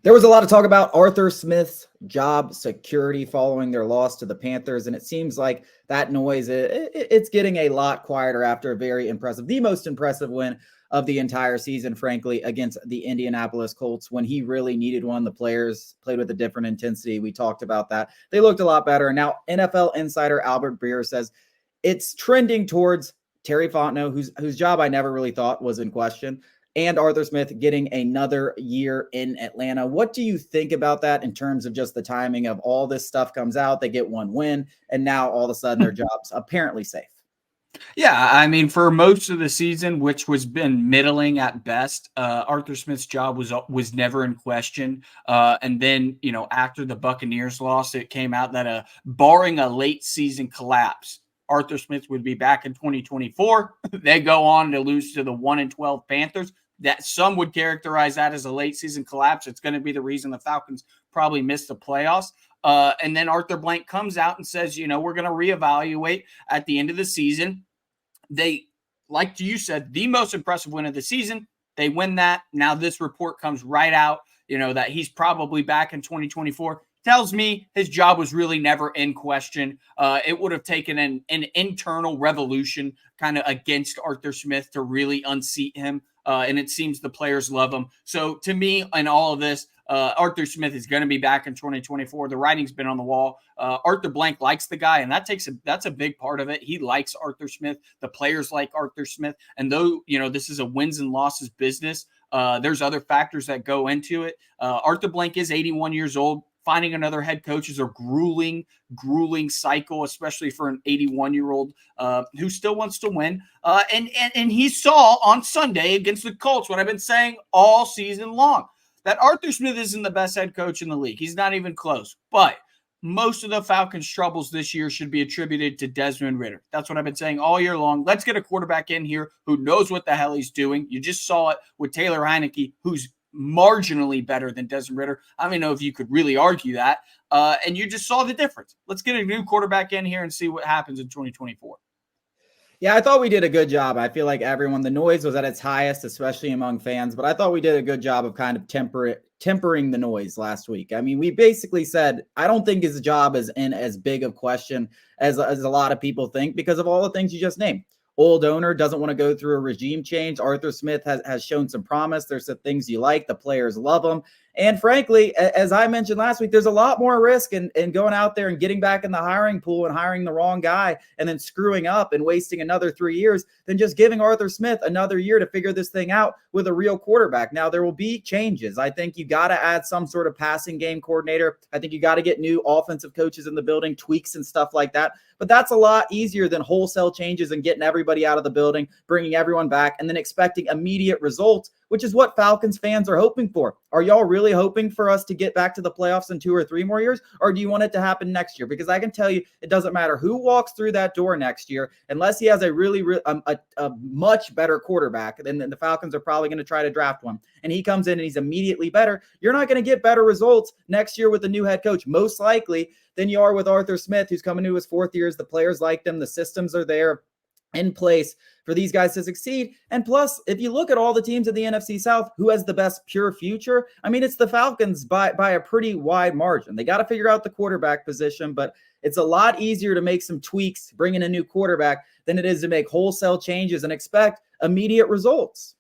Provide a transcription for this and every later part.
There was a lot of talk about Arthur Smith's job security following their loss to the Panthers, and it seems like that noise it's getting a lot quieter after a very impressive, the most impressive win of the entire season, frankly, against the Indianapolis Colts when he really needed one. The players played with a different intensity. We talked about that. They looked a lot better. And now NFL insider Albert Breer says it's trending towards Terry Fontenot, whose job I never really thought was in question, and Arthur Smith getting another year in Atlanta. What do you think about that in terms of just the timing of all this stuff comes out? They get one win, and now all of a sudden their job's apparently safe. Yeah, I mean, for most of the season, which was been middling at best, Arthur Smith's job was never in question. And then, after the Buccaneers loss, it came out that barring a late season collapse, Arthur Smith would be back in 2024. They go on to lose to the 1-12 Panthers. That some would characterize that as a late season collapse. It's going to be the reason the Falcons probably missed the playoffs. And then Arthur Blank comes out and says, we're going to reevaluate at the end of the season. They, like you said, the most impressive win of the season. They win that. Now this report comes right out, that he's probably back in 2024. Tells me his job was really never in question. It would have taken an internal revolution kind of against Arthur Smith to really unseat him. And it seems the players love him. So to me, in all of this, Arthur Smith is going to be back in 2024. The writing's been on the wall. Arthur Blank likes the guy, and that's a big part of it. He likes Arthur Smith. The players like Arthur Smith. And though, this is a wins and losses business, there's other factors that go into it. Arthur Blank is 81 years old. Finding another head coach is a grueling cycle, especially for an 81-year-old who still wants to win. And he saw on Sunday against the Colts what I've been saying all season long, that Arthur Smith isn't the best head coach in the league. He's not even close. But most of the Falcons' troubles this year should be attributed to Desmond Ridder. That's what I've been saying all year long. Let's get a quarterback in here who knows what the hell he's doing. You just saw it with Taylor Heineke, who's marginally better than Desmond Ridder. I don't even know if you could really argue that. And you just saw the difference. Let's get a new quarterback in here and see what happens in 2024. Yeah, I thought we did a good job. I feel like the noise was at its highest, especially among fans, but I thought we did a good job of kind of tempering the noise last week. I mean, we basically said, I don't think his job is in as big of question as a lot of people think because of all the things you just named. Old owner doesn't want to go through a regime change. Arthur Smith has shown some promise. There's some things you like. The players love him. And frankly, as I mentioned last week, there's a lot more risk in going out there and getting back in the hiring pool and hiring the wrong guy and then screwing up and wasting another 3 years than just giving Arthur Smith another year to figure this thing out with a real quarterback. Now, there will be changes. I think you got to add some sort of passing game coordinator. I think you got to get new offensive coaches in the building, tweaks and stuff like that. But that's a lot easier than wholesale changes and getting everybody out of the building, bringing everyone back, and then expecting immediate results, which is what Falcons fans are hoping for. Are y'all really hoping for us to get back to the playoffs in 2 or 3 more years? Or do you want it to happen next year? Because I can tell you, it doesn't matter who walks through that door next year, unless he has a a much better quarterback, then the Falcons are probably going to try to draft one. And he comes in and he's immediately better. You're not going to get better results next year with a new head coach, most likely, than you are with Arthur Smith, who's coming to his 4th year. The players like him. The systems are there in place for these guys to succeed. And plus, if you look at all the teams in the NFC South, who has the best pure future? I mean, it's the Falcons by a pretty wide margin. They got to figure out the quarterback position, but it's a lot easier to make some tweaks, bring in a new quarterback, than it is to make wholesale changes and expect immediate results.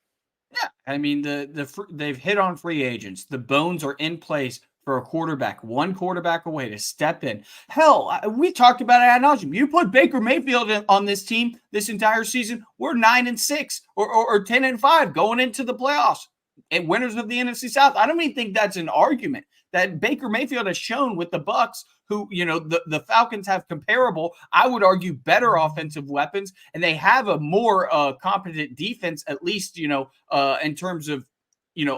Yeah, I mean, they've hit on free agents. The bones are in place for a quarterback, one quarterback away to step in. Hell, we talked about it ad nauseum. You put Baker Mayfield on this team this entire season, we're 9-6 or 10-5 going into the playoffs and winners of the NFC South. I don't even think that's an argument that Baker Mayfield has shown with the Bucs, who, the Falcons have comparable, I would argue, better offensive weapons, and they have a more competent defense, at least, in terms of,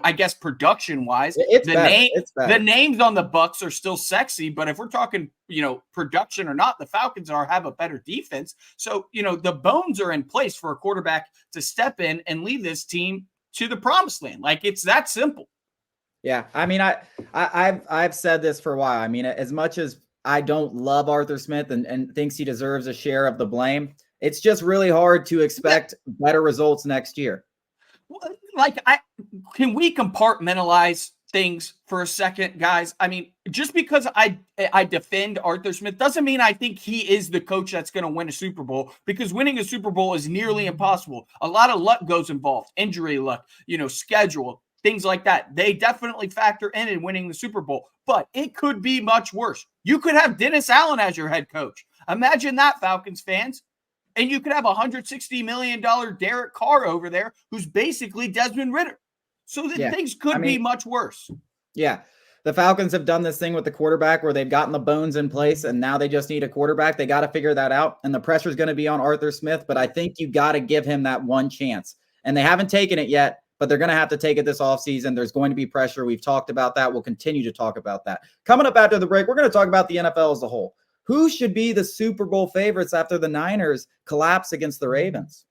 I guess production-wise. The names on the Bucs are still sexy, but if we're talking, production or not, the Falcons have a better defense. So, the bones are in place for a quarterback to step in and lead this team to the promised land. Like, it's that simple. Yeah, I mean, I've said this for a while. I mean, as much as I don't love Arthur Smith and thinks he deserves a share of the blame, it's just really hard to expect better results next year. Can we compartmentalize things for a second, guys. I mean, just because I defend Arthur Smith doesn't mean I think he is the coach that's going to win a Super Bowl, because winning a Super Bowl is nearly impossible. A lot of luck goes involved, injury luck, schedule, things like that. They definitely factor in winning the Super Bowl, but it could be much worse. You could have Dennis Allen as your head coach. Imagine that, Falcons fans. And you could have $160 million Derek Carr over there, who's basically Desmond Ridder. So things could be much worse. Yeah. The Falcons have done this thing with the quarterback where they've gotten the bones in place and now they just need a quarterback. They got to figure that out. And the pressure is going to be on Arthur Smith, but I think you got to give him that one chance. And they haven't taken it yet, but they're going to have to take it this offseason. There's going to be pressure. We've talked about that. We'll continue to talk about that. Coming up after the break, we're going to talk about the NFL as a whole. Who should be the Super Bowl favorites after the Niners collapse against the Ravens?